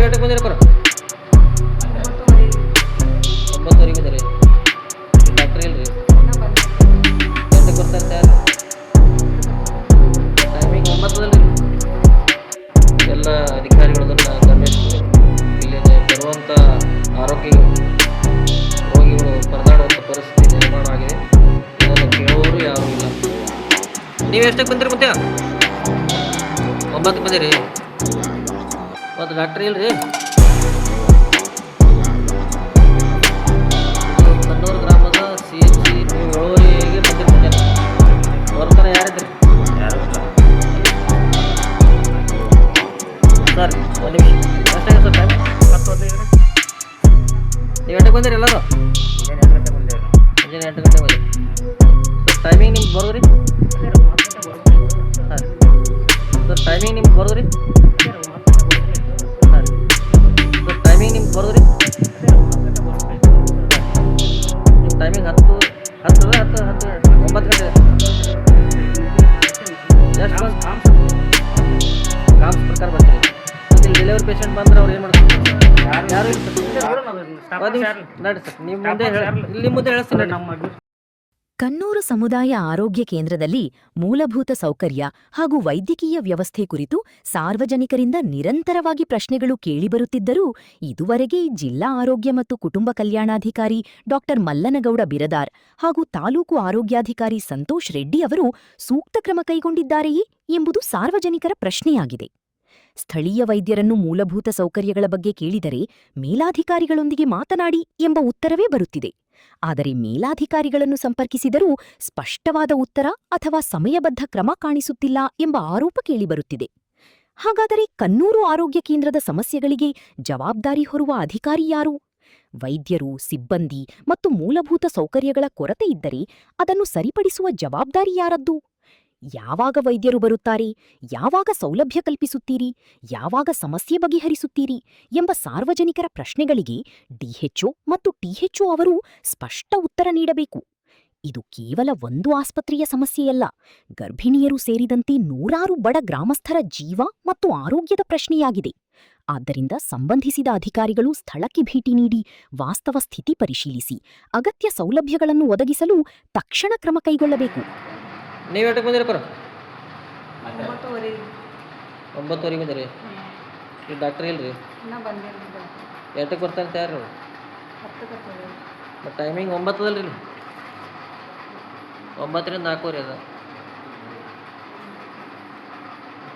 ನೀವು ಎಷ್ಟಕ್ಕೆ ಬಂದಿರಿ ಪರ? 9:30 ಬಂದಿರಿ. ಡಾಕ್ಟ್ರ್ ಇಲ್ರಿ? ಎಂಟಕ್ಕೆ ಬರ್ತಾರೆ ಯಾರು? ಟೈಮಿಂಗ್ 9 ಎಲ್ಲ ಅಧಿಕಾರಿಗಳು ಅದನ್ನು ಗಮನಿಸಿ ಇಲ್ಲಿ ಬರುವಂಥ ಆರೋಗ್ಯ ರೋಗಿಗಳು ಪರದಾಡುವಂಥ ಪರಿಸ್ಥಿತಿ ನಿರ್ಮಾಣ ಆಗಿದೆ. ಇದನ್ನು ಕೇಳೋರು ಯಾರೂ ಇಲ್ಲ. ನೀವು ಎಷ್ಟಕ್ಕೆ ಬಂದಿರಿ ಮತ್ತೆ? 9ಕ್ಕೆ ಬಂದಿರಿ. ಮತ್ತು ಡಾಕ್ಟ್ರ್ ಇಲ್ರಿ? ಕನ್ನೂರು ಗ್ರಾಮದ CHC ನೀವು 7:30ಗೆ ಬಂದಿರಿ. ಮುಂಜಾನೆ ಹೊರತನ ಯಾರಿದ್ರಿ? ಸರ್ ಒಂದು ನಿಮಿಷ ಎಷ್ಟಾಗಿದೆ ಸರ್ ಟೈಮ್? 10:15. ನೀವು ಎಂಟಕ್ಕೆ ಬಂದಿರಿ ಎಲ್ಲರೂ? ಮುಂಜಾನೆ 8 ಗಂಟೆ ಬಂದಿರಿ. ಸರ್ ಟೈಮಿಂಗ್ ನಿಮ್ಗೆ ಬರೋದ್ರಿ? ಹಾಂ ಸರ್ ಟೈಮಿಂಗ್ ನಿಮ್ಗೆ ಬರೋದ್ರಿ? ಹಾಂ ಸರ್ ಟೈಮಿಂಗ್ ನಿಮ್ಗೆ ಬರೋದ್ರಿ? ನಿಮ್ಮ ಟೈಮಿಂಗ್ 10 9 ಗಂಟೆ ಎಷ್ಟು ಕಾಮ್ಸ್ ಪ್ರಕಾರ ಬರ್ತೀರಿ. ಮತ್ತು ಇಲ್ಲಿ ಡೆಲಿವರಿ ಪೇಷಂಟ್ ಬಂದ್ರೆ ಅವ್ರು ಏನು ಮಾಡ್ತಾರೆ? ಯಾರು ಇಲ್ಲ ಸರ್. ನೀವು ಮುಂದೆ ಇಲ್ಲಿ ಮುಂದೆ ಹೇಳ್ತೀನಿ ನಮ್ಮ. ಕನ್ನೂರು ಸಮುದಾಯ ಆರೋಗ್ಯ ಕೇಂದ್ರದಲ್ಲಿ ಮೂಲಭೂತ ಸೌಕರ್ಯ ಹಾಗೂ ವೈದ್ಯಕೀಯ ವ್ಯವಸ್ಥೆ ಕುರಿತು ಸಾರ್ವಜನಿಕರಿಂದ ನಿರಂತರವಾಗಿ ಪ್ರಶ್ನೆಗಳು ಕೇಳಿಬರುತ್ತಿದ್ದರೂ ಇದುವರೆಗೆ ಜಿಲ್ಲಾ ಆರೋಗ್ಯ ಮತ್ತು ಕುಟುಂಬ ಕಲ್ಯಾಣಾಧಿಕಾರಿ ಡಾ ಮಲ್ಲನಗೌಡ ಬಿರದಾರ್ ಹಾಗೂ ತಾಲೂಕು ಆರೋಗ್ಯಾಧಿಕಾರಿ ಸಂತೋಷ್ ರೆಡ್ಡಿ ಅವರು ಸೂಕ್ತ ಕ್ರಮ ಕೈಗೊಂಡಿದ್ದಾರೆಯೇ ಎಂಬುದು ಸಾರ್ವಜನಿಕರ ಪ್ರಶ್ನೆಯಾಗಿದೆ. ಸ್ಥಳೀಯ ವೈದ್ಯರನ್ನು ಮೂಲಭೂತ ಸೌಕರ್ಯಗಳ ಬಗ್ಗೆ ಕೇಳಿದರೆ ಮೇಲಾಧಿಕಾರಿಗಳೊಂದಿಗೆ ಮಾತನಾಡಿ ಎಂಬ ಉತ್ತರವೇ ಬರುತ್ತಿದೆ. ಆದರೆ ಮೇಲಾಧಿಕಾರಿಗಳನ್ನು ಸಂಪರ್ಕಿಸಿದರೂ ಸ್ಪಷ್ಟವಾದ ಉತ್ತರ ಅಥವಾ ಸಮಯಬದ್ಧ ಕ್ರಮ ಕಾಣಿಸುತ್ತಿಲ್ಲ ಎಂಬ ಆರೋಪ ಕೇಳಿಬರುತ್ತಿದೆ. ಹಾಗಾದರೆ ಕನ್ನೂರು ಆರೋಗ್ಯ ಕೇಂದ್ರದ ಸಮಸ್ಯೆಗಳಿಗೆ ಜವಾಬ್ದಾರಿ ಹೊರುವ ಅಧಿಕಾರಿ ಯಾರು? ವೈದ್ಯರು, ಸಿಬ್ಬಂದಿ ಮತ್ತು ಮೂಲಭೂತ ಸೌಕರ್ಯಗಳ ಕೊರತೆ ಇದ್ದರೆ ಅದನ್ನು ಸರಿಪಡಿಸುವ ಜವಾಬ್ದಾರಿ ಯಾರದ್ದು? ಯಾವಾಗ ವೈದ್ಯರು ಬರುತ್ತಾರೆ? ಯಾವಾಗ ಸೌಲಭ್ಯ ಕಲ್ಪಿಸುತ್ತೀರಿ? ಯಾವಾಗ ಸಮಸ್ಯೆ ಬಗೆಹರಿಸುತ್ತೀರಿ? ಎಂಬ ಸಾರ್ವಜನಿಕರ ಪ್ರಶ್ನೆಗಳಿಗೆ DHO ಮತ್ತು THO ಅವರು ಸ್ಪಷ್ಟ ಉತ್ತರ ನೀಡಬೇಕು. ಇದು ಕೇವಲ ಒಂದು ಆಸ್ಪತ್ರೆಯ ಸಮಸ್ಯೆಯಲ್ಲ, ಗರ್ಭಿಣಿಯರು ಸೇರಿದಂತೆ ನೂರಾರು ಬಡ ಗ್ರಾಮಸ್ಥರ ಜೀವ ಮತ್ತು ಆರೋಗ್ಯದ ಪ್ರಶ್ನೆಯಾಗಿದೆ. ಆದ್ದರಿಂದ ಸಂಬಂಧಿಸಿದ ಅಧಿಕಾರಿಗಳು ಸ್ಥಳಕ್ಕೆ ಭೇಟಿ ನೀಡಿ ವಾಸ್ತವ ಸ್ಥಿತಿ ಪರಿಶೀಲಿಸಿ ಅಗತ್ಯ ಸೌಲಭ್ಯಗಳನ್ನು ಒದಗಿಸಲು ತಕ್ಷಣ ಕ್ರಮ ಕೈಗೊಳ್ಳಬೇಕು. ನೀವು ಎಷ್ಟಕ್ಕೆ ಬಂದಿರಿ ಪರ? 9:30 ಬಂದಿರಿ. ಈ ಡಾಕ್ಟ್ರ್ ಇಲ್ರಿ? ಎಷ್ಟಕ್ಕೆ ಬರ್ತಾರೆ ಯಾರು? ಮತ್ತು ಟೈಮಿಂಗ್ 9 ಅಲ್ರಿ? 9ರಿಂದ 4 ಅದ.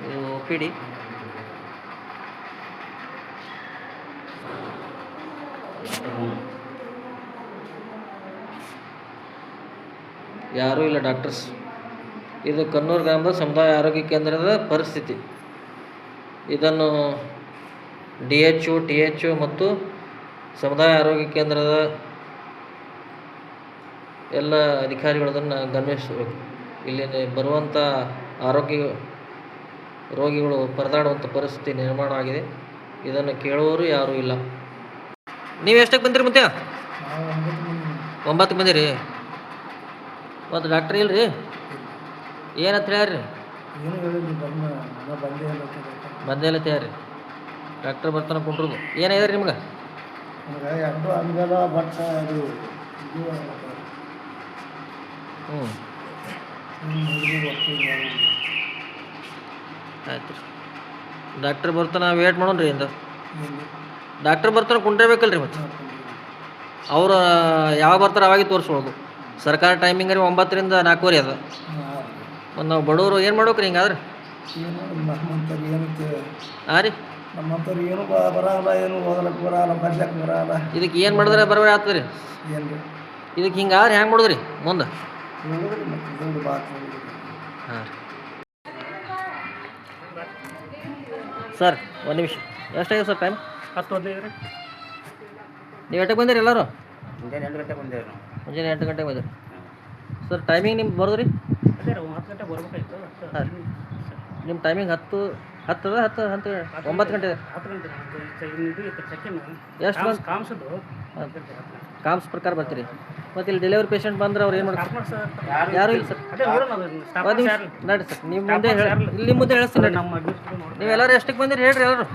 ಇದು OPD. ಯಾರೂ ಇಲ್ಲ ಡಾಕ್ಟರ್ಸ್. ಇದು ಕನ್ನೂರು ಗ್ರಾಮದ ಸಮುದಾಯ ಆರೋಗ್ಯ ಕೇಂದ್ರದ ಪರಿಸ್ಥಿತಿ. ಇದನ್ನು DHO, THO ಮತ್ತು ಸಮುದಾಯ ಆರೋಗ್ಯ ಕೇಂದ್ರದ ಎಲ್ಲ ಅಧಿಕಾರಿಗಳು ಅದನ್ನು ಗಮನಿಸಬೇಕು. ಇಲ್ಲಿ ಬರುವಂಥ ಆರೋಗ್ಯ ರೋಗಿಗಳು ಪರದಾಡುವಂಥ ಪರಿಸ್ಥಿತಿ ನಿರ್ಮಾಣ ಆಗಿದೆ. ಇದನ್ನು ಕೇಳುವವರು ಯಾರೂ ಇಲ್ಲ. ನೀವು ಎಷ್ಟಕ್ಕೆ ಬಂದಿರಿ ಮತ್ತೆ? 9ಕ್ಕೆ ಬಂದಿರಿ. ಮತ್ತು ಡಾಕ್ಟ್ರ್ ಇಲ್ರಿ? ಏನಂತ ಹೇಳ್ರಿ? ಬಂದೇ ಇಲ್ಲ ತಯಾರಿ. ಡಾಕ್ಟ್ರ್ ಬರ್ತಾನೆ ಕುಂಡ್ರದು. ಏನಾಗ್ಯಾರ ನಿಮ್ಗೆ? ಆಯ್ತು ರೀ. ಡಾಕ್ಟ್ರ್ ಬರ್ತಾನೆ ವೇಟ್ ಮಾಡೋಣ್ರಿ. ಇಂದ ಡಾಕ್ಟ್ರ್ ಬರ್ತಾನೆ ಕುಂಡ್ರಬೇಕಲ್ರಿ. ಮತ್ತು ಅವ್ರು ಯಾವಾಗ ಬರ್ತಾರೆ ಅವಾಗೆ ತೋರಿಸ್ಬೋದು. ಸರ್ಕಾರ ಟೈಮಿಂಗ್ ರೀ 9ರಿಂದ 4 ಅದ. ಮತ್ತು ನಾವು ಬಡವರು ಏನು ಮಾಡ್ಬೇಕ್ರಿ ಹಿಂಗಾದ್ರೆ? ಹಾಂ ರೀ, ಇದಕ್ಕೆ ಏನು ಮಾಡಿದ್ರೆ ಬರೋಬ್ಬರಿ ಆಗ್ತದೆ ರೀ? ಇದಕ್ಕೆ ಹಿಂಗಾದ್ರೆ ಹೆಂಗೆ ಮಾಡೋದ್ರಿ ಮುಂದೆ? ಹಾಂ ಸರ್ ಒಂದು ನಿಮಿಷ ಎಷ್ಟಾಗಿದೆ ಸರ್ ಟೈಮ್? 10:15 ನೀವು ಎಷ್ಟಕ್ಕೆ ಬಂದಿರಿ ಎಲ್ಲರೂ? ಮುಂಜಾನೆ 8 ಗಂಟೆಗೆ ಬಂದೇವೆ ನಾವು. ಮುಂಜಾನೆ 8 ಗಂಟೆಗೆ ಬಂದಿರಿ. ಸರ್ ಟೈಮಿಂಗ್ ನಿಮ್ಗೆ ಬರೋದು ರೀ? ಅದೇ 10 ಗಂಟೆಗೆ ಬರ್ಬೇಕಾಯ್ತು. ಹಾಂ ನಿಮ್ಮ ಟೈಮಿಂಗ್ 10 9 ಗಂಟೆ. 10 ಗಂಟೆ ಚೆಕ್ಕಿನ್ ಎಷ್ಟು ಬಂದು ಕಾಮ್ಸದ್ದು ಕಾಮ್ಸ್ ಪ್ರಕಾರ ಬರ್ತೀರಿ. ಮತ್ತು ಇಲ್ಲಿ ಡೆಲಿವರಿ ಪೇಷಂಟ್ ಬಂದ್ರೆ ಅವ್ರು ಏನು ಮಾಡ್ತಾರೆ? ಯಾರೂ ಇಲ್ಲ ಸರ್. ಒಂದು ನಿಮಿಷ ನಡ್ರಿ ಸರ್. ನೀವು ಮುಂದೆ ಇಲ್ಲಿ ಮುಂದೆ ಹೇಳ್ತೀನಿ. ನಮ್ಮ ನೀವೆಲ್ಲರೂ ಎಷ್ಟಕ್ಕೆ ಬಂದಿರಿ ಹೇಳ್ರಿ ಎಲ್ಲರೂ?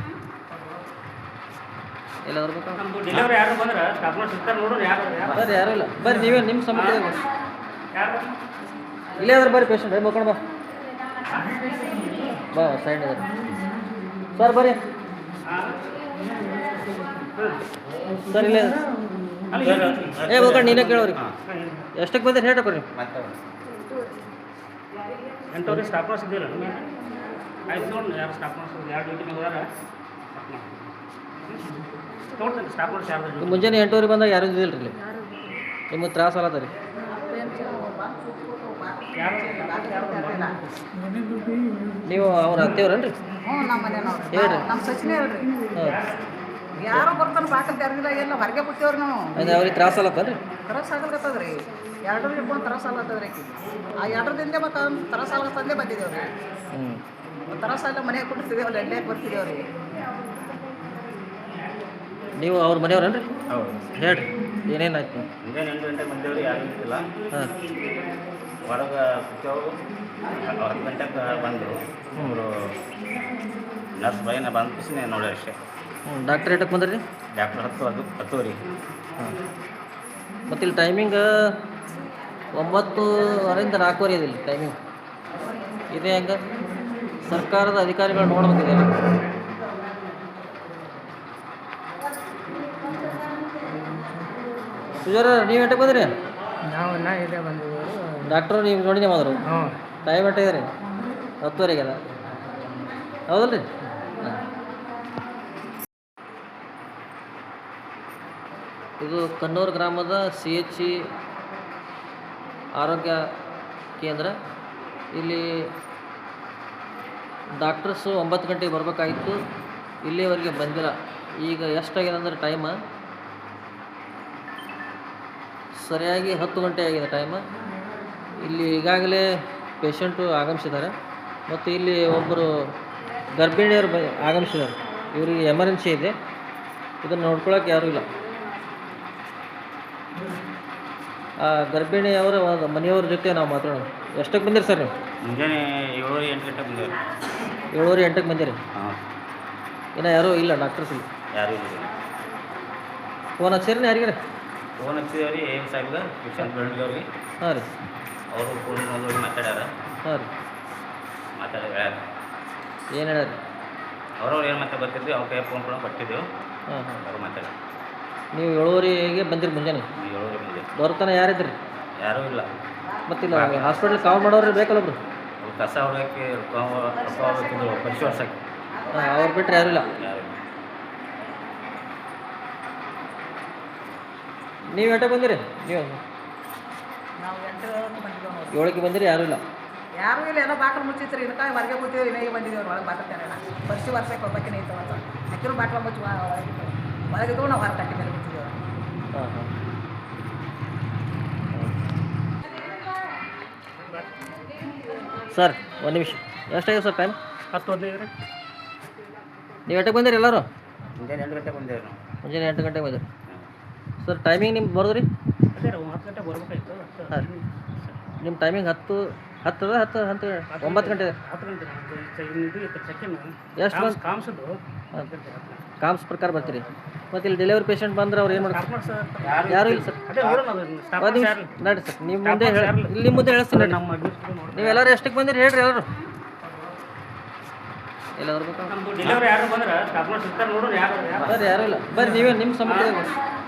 ಎಲ್ಲ ಬರ್ಬೇಕಾ ನಮ್ಮದು ಡೆಲಿವರಿ ಯಾರು ಬಂದ್ರೆ ಸ್ಟಾಫ್ ನರ್ಸ್ ಇರ್ತಾರೆ ನೋಡೋಣ ಯಾರು ಬರ್ರಿ ಯಾರೂ ಇಲ್ಲ ಬರ್ರಿ ನೀವೇ ನಿಮ್ಮ ಸಮಸ್ಯೆ ಇದೆ. ಯಾರು ಇಲ್ಲೇ ಅದ್ರ ಬರ್ರಿ ಪೇಷಂಟ್ ಮುಖಂಡ್ ಬಾ ಬಾ ಸೈಡ್ ಇದೆ ಸರ್ ಬರ್ರಿ ಸರ್ ಇಲ್ಲೇ ಇದೆ. ಏ ಮುಖಂಡ್ ನೀನೇ ಕೇಳೋರಿ ಎಷ್ಟಕ್ಕೆ ಬಂದಿರಿ ಹೇಳ್ರಿ ರೀ. 8 ಸ್ಟಾಫ್ ನರ್ಸ್ ಇದ್ದಿಲ್ಲ ಆಯ್ತು ನೋಡಿ ಯಾರು ಸ್ಟಾಫ್ ನರ್ಸ್ ಯಾರು ಡ್ಯೂಟಿ ಮೇಲೆ ಹೋದಾರ ನೋಡ್ತೀನಿ ಸ್ಟಾಫ್ ನರ್ಸ್ ಯಾರು ಮುಂಜಾನೆ 8 ಬಂದಾಗ ಯಾರೂ ಇದ್ದಿಲ್ಲ ರೀ ಇಲ್ಲಿ ನಿಮಗೆ ತ್ರಾಸ ಆಗತ್ತ ರೀ. ಯಾರು ನೀವು ಅವ್ರ ಅತ್ತೆಯವ್ರೇನ್ರಿ ಹ್ಞೂ ನಮ್ಮ ಮನೆಯವ್ರು ಹೇಳ್ರಿ. ನಮ್ಮ ಸಚಿನೇ ಹೇಳ್ರಿ ಹಾಂ ಯಾರೋ ಬರ್ತಾನೆ ಬಾಕಲ್ ಯಾರಿಗಿಲ್ಲ ಎಲ್ಲ ಹೊರಗೆ ಬಿಟ್ಟೇವ್ರಿ ನಾವು ಅದು ಅವ್ರಿಗೆ ತ್ರಾಸ ಆಗತ್ತನ್ರಿ. ತರಸ್ ಆಗಲ್ಕತ್ತದ್ರಿ ಎರಡು ಇಟ್ಕೊಂಡು ತರಸ್ ಆಗ್ಲತ್ತದ್ರಿ ಆಕಿ ಆ ಎರಡರಿಂದ ಮತ್ತು ತರಸ್ ಆಗ್ಲತ್ತಂದೇ ಬಂದಿದ್ದೇವ್ರಿ ಹ್ಞೂ ತರಸ್ ಎಲ್ಲ ಮನೆಗೆ ಕೊಟ್ಟಿರ್ತಿದ್ದೇವಲ್ಲ ಎಣ್ಣೆ ಬರ್ತಿದ್ದೇವ್ರಿ ನೀವು ಅವ್ರ ಮನೆಯವ್ರೇನ್ರಿ ಹೌದು ಹೇಳ್ರಿ ಏನೇನಾಯ್ತು. ಮುಂಜಾನೆ 8 ಗಂಟೆಗೆ ಬಂದೇವ್ರಿ ಯಾರು ಇರ್ತಿಲ್ಲ ಹಾಂ ಹೊರಗೆ ಕುಚ್ಚವರು 10 ಗಂಟೆಗೆ ಬಂದರು ಅವರು ನರ್ಸ್ ಬೈನ ಬಂದ ಖುಷಿನೇ ನೋಡಿ ಅಷ್ಟೇ. ಹ್ಞೂ ಡಾಕ್ಟ್ರ್ ಏಟಕ್ಕೆ ಬಂದ್ರಿ ರೀ. ಡಾಕ್ಟ್ರ್ ಹತ್ತುವರೆ ಹಾಂ ಮತ್ತು ಇಲ್ಲಿ ಟೈಮಿಂಗ್ 9:30ರಿಂದ 4:30 ಇದೆ ಇಲ್ಲಿ ಟೈಮಿಂಗ್. ಇದೇ ಹೆಂಗೆ ಸರ್ಕಾರದ ಅಧಿಕಾರಿಗಳು ನೋಡ್ಬೇಕಿದೆ. ಸುಜಾರ ನೀವು ಎಷ್ಟಕ್ಕೆ ಬಂದ್ರಿ. ನಾವು ಇಲ್ಲೇ ಬಂದಿದ್ದೇವೆ ಡಾಕ್ಟ್ರು ನೀವು ನೋಡಿನೇ ಮಾಡಿದ್ರು ಹ್ಞೂ ಟೈಮ್ ಎಷ್ಟಿದೆ ರೀ 10:30 ಅದ ಹೌದಲ್ಲ ರೀ. ಹಾಂ ಇದು ಕನ್ನೂರು ಗ್ರಾಮದ CHC ಆರೋಗ್ಯ ಕೇಂದ್ರ. ಇಲ್ಲಿ ಡಾಕ್ಟರ್ಸು 9 ಗಂಟೆಗೆ ಬರಬೇಕಾಗಿತ್ತು, ಇಲ್ಲಿವರೆಗೆ ಬಂದಿಲ್ಲ. ಈಗ ಎಷ್ಟಾಗಿದೆ ಅಂದರೆ ಟೈಮ ಸರಿಯಾಗಿ 10 ಗಂಟೆ ಆಗಿದೆ ಟೈಮ. ಇಲ್ಲಿ ಈಗಾಗಲೇ ಪೇಷಂಟು ಆಗಮಿಸಿದ್ದಾರೆ ಮತ್ತು ಇಲ್ಲಿ ಒಬ್ಬರು ಗರ್ಭಿಣಿಯರು ಆಗಮಿಸಿದ್ದಾರೆ. ಇವರಿಗೆ ಎಮರ್ಜೆನ್ಸಿ ಇದೆ, ಇದನ್ನು ನೋಡ್ಕೊಳ್ಳೋಕೆ ಯಾರೂ ಇಲ್ಲ. ಆ ಗರ್ಭಿಣಿಯವರ ಮನೆಯವ್ರ ಜೊತೆ ನಾವು ಮಾತಾಡೋಣ. ಎಷ್ಟಕ್ಕೆ ಬಂದಿರಿ ಸರ್ ನೀವು. ಮುಂಜಾನೆ 7:30 8 ಗಂಟೆಗೆ ಬಂದೇವ್ರಿ. 7:30 8ಕ್ಕೆ ಬಂದಿರಿ. ಹಾಂ ಇನ್ನು ಯಾರೂ ಇಲ್ಲ ಡಾಕ್ಟರ್ಸ್ ಇಲ್ಲ. ಯಾರೂ ಇಲ್ಲ. ಫೋನ್ ಹಚ್ಚಿರಿ ಯಾರಿಗಾರ. ಫೋನ್ ಹಚ್ಚಿದೇವ್ರಿ ಸಾಹೇಬ್ಗೆ ಪೇಷಂಟ್ ಬೆಳಗ್ಗೆವ್ರಿಗೆ ಹಾಂ ರೀ ಅವರು ಫೋನ್ ನೋಡಿ ಮಾತಾಡ್ಯಾರ. ಹಾಂ ರೀ ಮಾತಾಡಿ ಹೇಳ್ಯಾರ ಏನು ಹೇಳ್ಯಾರ. ಅವ್ರವ್ರು ಏನು ಮಾತಾಡಿ ಬರ್ತಿದ್ವಿ ಅವ್ರ ಕೈ ಫೋನ್ ಕೂಡ ಬರ್ತಿದ್ದೆವು. ಹಾಂ ಹಾಂ ಅವ್ರು ಮಾತಾಡ್ಯಾರ. ನೀವು 7:30ಗೆ ಬಂದಿರಿ ಮುಂಜಾನೆ. 7:30 ಬಂದೆ. ಬರ್ತನ ಯಾರಿದ್ರಿ. ಯಾರೂ ಇಲ್ಲ. ಮತ್ತು ಇಲ್ಲ ಹಾಸ್ಪಿಟ್ಲ್ ಕಾಲ್ ಮಾಡೋರು ಬೇಕಲ್ಲ ಒಬ್ರು. ಅವ್ರು ಕಸ ಹೊಡೋಕ್ಕೆ ಹೋಗ್ಬೇಕಿದ್ರು ಪರಿಶೋಧಿಸಕ್ಕೆ. ಹಾಂ ಅವ್ರು ಬಿಟ್ಟರೆ ಯಾರೂ ಇಲ್ಲ. ಯಾರು ನೀವು ಎಷ್ಟಕ್ಕೆ ಬಂದಿರಿ. ನೀವು ನಾವು 8 ಬಂದಿದ್ದೇವೆ ನೋಡಿ 7ಕ್ಕೆ ಬಂದಿರಿ, ಯಾರೂ ಇಲ್ಲ. ಯಾರು ಇಲ್ಲ ಎಲ್ಲ ಬಾಕಲ್ ಮುಚ್ಚಿತ್ರಿ ಇದಕ್ಕಾಗಿ ಹೊರಗೆ ಕೂತೀವಿ ಇನ್ನೇ ಬಂದಿದ್ದೇವೆ ಒಳಗೆ ಬಾಕಲ್ತಾರಲ್ಲ ವರ್ಷಕ್ಕೆ ಹೋಗ್ಬೇಕಿನ ಐತೆ ಅಂತ ಅಕ್ಕಿರು ಬಾಟ್ಲ ಮುಚ್ಚಿ ಒಳಗಿದ್ದು ನಾವು ಹೊರ ಕಟ್ಟಿ ಮೇಲೆ ಮುಚ್ಚಿದ್ದೇವೆ. ಹಾಂ ಹಾಂ ಸರ್ ಒಂದು ನಿಮಿಷ ಎಷ್ಟಾಗಿದೆ ಸರ್ ಟೈಮ್. 10:15 ರೀ. ನೀವು ಎಷ್ಟಕ್ಕೆ ಬಂದಿರಿ ಎಲ್ಲರೂ. ಮುಂಜಾನೆ 8 ಗಂಟೆಗೆ ಬಂದೇವ್ರಿ ನಾವು. ಮುಂಜಾನೆ 8 ಗಂಟೆಗೆ ಬಂದಿರಿ ಸರ್. ಟೈಮಿಂಗ್ ನಿಮ್ಗೆ ಬರೋದು ರೀ. ಅದೇ ರೀ 10 ಗಂಟೆಗೆ ಬರ್ಬೇಕಾಯ್ತು. ಹಾಂ ನಿಮ್ಮ ಟೈಮಿಂಗ್ 10 9 ಗಂಟೆ 10 ಗಂಟೆ ಇದು ಚೆಕಿನ್ ಎಷ್ಟು ಬಂದು ಕಾಮ್ಸದ್ದು ಕಾಮ್ಸ್ ಪ್ರಕಾರ ಬರ್ತೀರಿ. ಮತ್ತು ಇಲ್ಲಿ ಡೆಲಿವರಿ ಪೇಷಂಟ್ ಬಂದ್ರೆ ಅವ್ರು ಏನು ಮಾಡ್ತಾರೆ. ಸ್ಟಾಫ್ ಯಾರೂ ಇಲ್ಲ ಸರ್. ಅದೇ ನೋಡೋಣ ಅದನ್ನ ಸ್ಟಾಫ್ ಒಂದು ನಿಮಿಷ ನಡ್ರಿ ಸರ್. ನಿಮ್ಮ ಮುಂದೆ ಇಲ್ಲಿ ನಿಮ್ಮ ಮುಂದೆ ಹೇಳ್ತೀನಿ ನಡ್ರಿ. ನಮ್ಮ ಅಡ್ಮಿಟ್ ನೋಡಿ ನೀವು ಎಲ್ಲರೂ ಎಷ್ಟಕ್ಕೆ ಬಂದಿರಿ ಹೇಳ್ರಿ ಎಲ್ಲರೂ. ಎಲ್ಲ ಬರ್ಬೇಕಾ. ನಮ್ಮದು ಡೆಲಿವರಿ ಯಾರು ಬಂದ್ರೆ ಸ್ಟಾಫ್ ನರ್ಸ್ ಇರ್ತಾರೆ ನೋಡೋಣ ಯಾರು ಬರ್ರಿ ಯಾರೂ ಇಲ್ಲ ಬರ್ರಿ ನೀವೇ ನಿಮ್ಮ ಸಮಸ್ಯೆ ಇದೆ.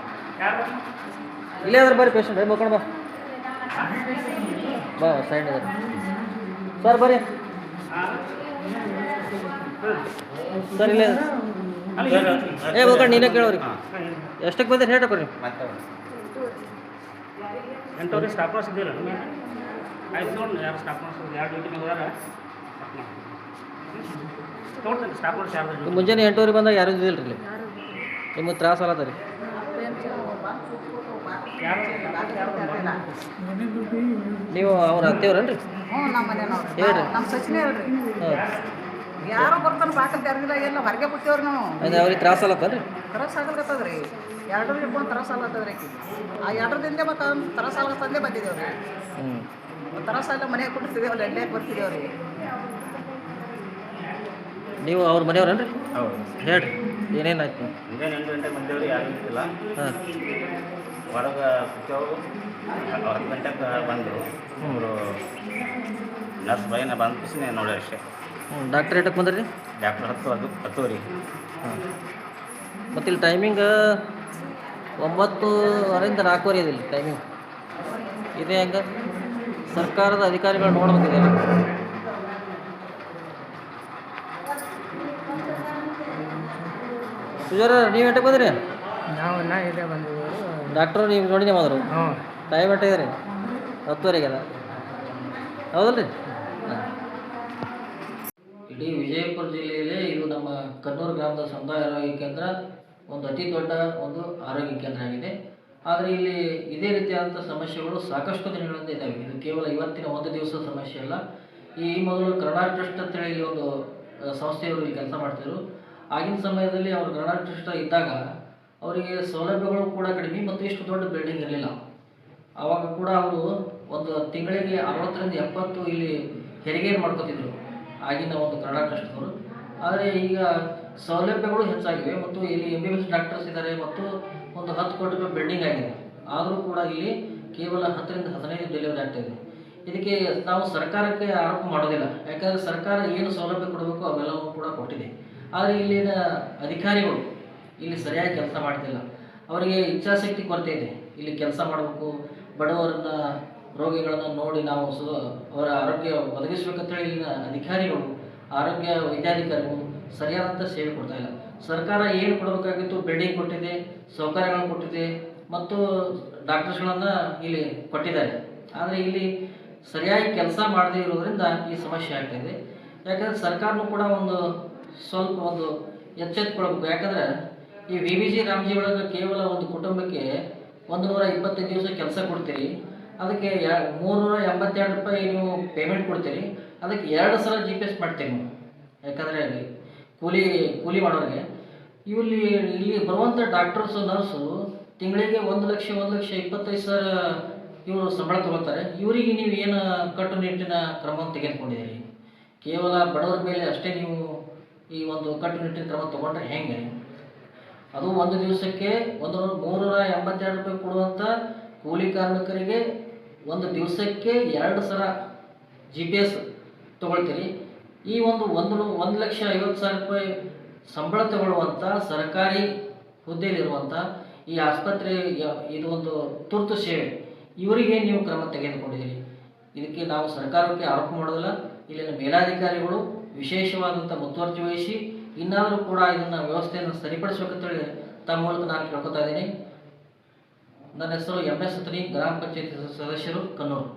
ಯಾರು ಇಲ್ಲೇ ಅದ್ರ ಬರ್ರಿ ಪೇಷಂಟ್ ಮುಖಂಡ್ ಬಾ ಬಾ ಸೈಡ್ ಇದೆ ಸರ್ ಬರ್ರಿ ಸರ್ ಇಲ್ಲೇ ಇದೆ. ಏ ಮುಖಂಡ್ ನೀನೇ ಕೇಳೋರಿ ಎಷ್ಟಕ್ಕೆ ಬಂದಿರಿ ಹೇಳ್ರಿ ಬರ್ರಿ. 8 ಸ್ಟಾಫ್ ನರ್ಸ್ ಇದ್ದಿಲ್ಲ ಆಯ್ತು ನೋಡಿ ಯಾರು ಸ್ಟಾಫ್ ನರ್ಸ್ ಯಾರು ಡ್ಯೂಟಿ ಮೇಲೆ ಹೋದಾರ ನೋಡ್ತೀನಿ ಸ್ಟಾಫ್ ನರ್ಸ್ ಯಾರು ಮುಂಜಾನೆ 8 ಬಂದಾಗ ಯಾರೂ ಇದ್ದಿಲ್ಲ ರೀ ಇಲ್ಲಿ ನಿಮಗೆ ತ್ರಾಸ ಆಗತ್ತ ರೀ. ನೀವು ಅವ್ರ ಅತ್ತೆಯವ್ರೇನ್ರಿ. ಹ್ಞೂ ನಮ್ಮ ಮನೆಯವ್ರು ಹೇಳ್ರಿ. ನಮ್ಮ ಸಚಿನೇ ಹೇಳ್ರಿ ಹಾಂ ಯಾರೋ ಬರ್ತಾನೆ ಬಾಕಲ್ ಯಾರಿಗಿಲ್ಲ ಎಲ್ಲ ಹೊರಗೆ ಬಿಟ್ಟೇವ್ರಿ ನಾವು ಅದು ಅವ್ರಿಗೆ ತ್ರಾಸ ಆಗತ್ತನ್ರಿ. ತರಸ್ ಆಗಲ್ಕತ್ತದ್ರಿ ಎರಡು ಇಟ್ಕೊಂಡು ತರಸ್ ಆಗ್ಲತ್ತದ್ರಿ ಆಕಿ ಆ ಎರಡರಿಂದ ಮತ್ತು ತರಸ್ ಆಗ್ಲತ್ತಂದೇ ಬಂದಿದ್ದೇವ್ರಿ ಹ್ಞೂ ತರಸ್ ಎಲ್ಲ ಮನೆಗೆ ಕೊಟ್ಟಿರ್ತಿದ್ದೇವಲ್ಲ ಎಣ್ಣೆ ಬರ್ತಿದ್ದೇವ್ರಿ ನೀವು ಅವ್ರ ಮನೆಯವ್ರೇನ್ರಿ? ಹೌದು. ಹೇಳ್ರಿ ಏನೇನಾಯ್ತು? ಮುಂಜಾನೆ 8 ಗಂಟೆಗೆ ಬಂದೇವ್ರಿ, ಯಾರೂ ಇದ್ದಿಲ್ಲ. ಹಾಂ ಹೊರಗೆ ಕೂತೇವು. 10 ಗಂಟೆಗೆ ಬಂದರು. ಅವರು ನರ್ಸ್ ಬೈನ ಬಂದ ತಕ್ಷಣ ನೋಡಿ ಅಷ್ಟೇ. ಡಾಕ್ಟ್ರ್ ಏಟಕ್ಕೆ ಬಂದ್ರಿ? ಡಾಕ್ಟ್ರ್ ಹತ್ತುವರೆ. ಹಾಂ ಮತ್ತು ಇಲ್ಲಿ ಟೈಮಿಂಗ್ 9:30ರಿಂದ 4:30 ಇದೆ ಇಲ್ಲಿ ಟೈಮಿಂಗ್. ಇದೇ ಹೆಂಗೆ ಸರ್ಕಾರದ ಅಧಿಕಾರಿಗಳು ನೋಡ್ಬೇಕಿದೆ. ಸುಜಾರ ನೀವು ಎಷ್ಟಕ್ಕೆ ಬಂದ್ರಿ? ನಾವು ಇದೇ ಬಂದಿದ್ದೀವಿ. ಡಾಕ್ಟ್ರು ನೀವು ನೋಡಿನೇ ಬಂದರು. ಹ್ಞೂ. ಟೈಮ್ ಎಷ್ಟಾಗಿದೆ ರೀ? 10:30 ಅದ ಹೌದಲ್ರಿ? ಇಡೀ ವಿಜಯಪುರ ಜಿಲ್ಲೆಯಲ್ಲೇ ಇದು ನಮ್ಮ ಕನ್ನೂರು ಗ್ರಾಮದ ಸಮುದಾಯ ಆರೋಗ್ಯ ಕೇಂದ್ರ ಒಂದು ಅತಿ ದೊಡ್ಡ ಒಂದು ಆರೋಗ್ಯ ಕೇಂದ್ರ ಆಗಿದೆ. ಆದರೆ ಇಲ್ಲಿ ಇದೇ ರೀತಿಯಾದಂಥ ಸಮಸ್ಯೆಗಳು ಸಾಕಷ್ಟು ದಿನಗಳಿಂದ ಇದ್ದಾವೆ. ಇದು ಕೇವಲ ಇವತ್ತಿನ ಒಂದು ದಿವಸದ ಸಮಸ್ಯೆ ಅಲ್ಲ. ಈ ಮೊದಲು ಕರ್ನಾಟಕ ಟ್ರಸ್ಟ್ ಅಂತೇಳಿ ಇಲ್ಲಿ ಒಂದು ಸಂಸ್ಥೆಯವರು ಇಲ್ಲಿ ಕೆಲಸ ಮಾಡ್ತಿದ್ರು. ಆಗಿನ ಸಮಯದಲ್ಲಿ ಅವರು ಕರ್ನಾಟಕ ಟ್ರಸ್ಟ್ ಇದ್ದಾಗ ಅವರಿಗೆ ಸೌಲಭ್ಯಗಳು ಕೂಡ ಕಡಿಮೆ ಮತ್ತು ಇಷ್ಟು ದೊಡ್ಡ ಬಿಲ್ಡಿಂಗ್ ಇರಲಿಲ್ಲ. ಆವಾಗ ಕೂಡ ಅವರು ಒಂದು ತಿಂಗಳಿಗೆ 60ರಿಂದ 70 ಇಲ್ಲಿ ಹೆರಿಗೆಯನ್ನು ಮಾಡ್ಕೋತಿದ್ರು ಆಗಿನ ಒಂದು ಕರ್ನಾಟಕ ಟ್ರಸ್ಟ್ನವರು. ಆದರೆ ಈಗ ಸೌಲಭ್ಯಗಳು ಹೆಚ್ಚಾಗಿವೆ ಮತ್ತು ಇಲ್ಲಿ MBBS ಡಾಕ್ಟರ್ಸ್ ಇದ್ದಾರೆ ಮತ್ತು ಒಂದು 10 ಕೋಟಿ ರೂಪಾಯಿ ಬಿಲ್ಡಿಂಗ್ ಆಗಿದೆ. ಆದರೂ ಕೂಡ ಇಲ್ಲಿ ಕೇವಲ 10ರಿಂದ 15 ಡೆಲಿವರಿ ಆಗ್ತಾಯಿದೆ. ಇದಕ್ಕೆ ನಾವು ಸರ್ಕಾರಕ್ಕೆ ಆರೋಪ ಮಾಡೋದಿಲ್ಲ, ಯಾಕಂದರೆ ಸರ್ಕಾರ ಏನು ಸೌಲಭ್ಯ ಕೊಡಬೇಕು ಅವೆಲ್ಲವೂ ಕೂಡ ಕೊಟ್ಟಿದೆ. ಆದರೆ ಇಲ್ಲಿನ ಅಧಿಕಾರಿಗಳು ಇಲ್ಲಿ ಸರಿಯಾಗಿ ಕೆಲಸ ಮಾಡ್ತಿಲ್ಲ. ಅವರಿಗೆ ಇಚ್ಛಾಶಕ್ತಿ ಕೊರತೆ ಇದೆ. ಇಲ್ಲಿ ಕೆಲಸ ಮಾಡಬೇಕು, ಬಡವರನ್ನ ರೋಗಿಗಳನ್ನು ನೋಡಿ ನಾವು ಅವರ ಆರೋಗ್ಯ ಒದಗಿಸ್ಬೇಕಂತೇಳಿ ಇಲ್ಲಿನ ಅಧಿಕಾರಿಗಳು, ಆರೋಗ್ಯ ವೈದ್ಯಾಧಿಕಾರಿಗಳು ಸರಿಯಾದಂಥ ಸೇವೆ ಕೊಡ್ತಾ ಇಲ್ಲ. ಸರ್ಕಾರ ಏನು ಕೊಡಬೇಕಾಗಿತ್ತು, ಬಿಲ್ಡಿಂಗ್ ಕೊಟ್ಟಿದೆ, ಸೌಕರ್ಯಗಳನ್ನು ಕೊಟ್ಟಿದೆ ಮತ್ತು ಡಾಕ್ಟರ್ಸ್ಗಳನ್ನು ಇಲ್ಲಿ ಕೊಟ್ಟಿದ್ದಾರೆ. ಆದರೆ ಇಲ್ಲಿ ಸರಿಯಾಗಿ ಕೆಲಸ ಮಾಡದೇ ಇರೋದ್ರಿಂದ ಈ ಸಮಸ್ಯೆ ಆಗ್ತಾಯಿದೆ. ಯಾಕಂದರೆ ಸರ್ಕಾರನೂ ಕೂಡ ಸ್ವಲ್ಪ ಎಚ್ಚೆತ್ತುಕೊಳ್ಬೇಕು. ಯಾಕಂದರೆ ಈ VBG ರಾಮ್ಜಿ ಒಳಗೆ ಕೇವಲ ಒಂದು ಕುಟುಂಬಕ್ಕೆ 125 ದಿವಸ ಕೆಲಸ ಕೊಡ್ತೀರಿ, ಅದಕ್ಕೆ 382 ರೂಪಾಯಿ ನೀವು ಪೇಮೆಂಟ್ ಕೊಡ್ತೀರಿ. ಅದಕ್ಕೆ 2 ಸಲ GPS ಮಾಡ್ತೀರಿ ನೀವು. ಯಾಕಂದರೆ ಕೂಲಿ ಮಾಡೋರಿಗೆ ಇಲ್ಲಿ ಬರುವಂಥ ಡಾಕ್ಟರ್ಸು ನರ್ಸು ತಿಂಗಳಿಗೆ 1,25,000 ಇವರು ಸಂಬಳ ತೊಗೊಳ್ತಾರೆ. ಇವರಿಗೆ ನೀವು ಏನು ಕಟ್ಟುನಿಟ್ಟಿನ ಕ್ರಮವನ್ನು ತೆಗೆದುಕೊಂಡಿದ್ದೀರಿ? ಕೇವಲ ಬಡವರ ಮೇಲೆ ಅಷ್ಟೇ ನೀವು ಈ ಒಂದು ಕಟ್ಟುನಿಟ್ಟಿನ ಕ್ರಮ ತೊಗೊಂಡ್ರೆ ಹೇಗೆ? ಅದು ಒಂದು ದಿವಸಕ್ಕೆ 382 ರೂಪಾಯಿ ಕೊಡುವಂಥ ಕೂಲಿ ಕಾರ್ಮಿಕರಿಗೆ ಒಂದು ದಿವಸಕ್ಕೆ 2 ಸಲ GPS ತೊಗೊಳ್ತೀರಿ. ಈ 1,50,000 ರೂಪಾಯಿ ಸಂಬಳ ತಗೊಳ್ಳುವಂಥ ಸರ್ಕಾರಿ ಹುದ್ದೆಯಲ್ಲಿರುವಂಥ ಈ ಆಸ್ಪತ್ರೆ, ಇದು ಒಂದು ತುರ್ತು ಸೇವೆ, ಇವರಿಗೆ ನೀವು ಕ್ರಮ ತೆಗೆದುಕೊಂಡಿದ್ದೀರಿ. ಇದಕ್ಕೆ ನಾವು ಸರ್ಕಾರಕ್ಕೆ ಆರೋಪ ಮಾಡೋದಿಲ್ಲ. ಇಲ್ಲಿನ ಮೇಲಾಧಿಕಾರಿಗಳು ವಿಶೇಷವಾದಂಥ ಮುತುವರ್ಜಿ ವಹಿಸಿ ಇನ್ನಾದರೂ ಕೂಡ ಇದನ್ನು ವ್ಯವಸ್ಥೆಯನ್ನು ಸರಿಪಡಿಸಬೇಕಂತೇಳಿ ತಮ್ಮ ಮೂಲಕ ನಾನು ಕೇಳ್ಕೊತಾ ಇದ್ದೀನಿ. ನನ್ನ ಹೆಸರು MS ಸತನಿ, ಗ್ರಾಮ ಪಂಚಾಯತ್ ಸದಸ್ಯರು, ಕನ್ನೂರು.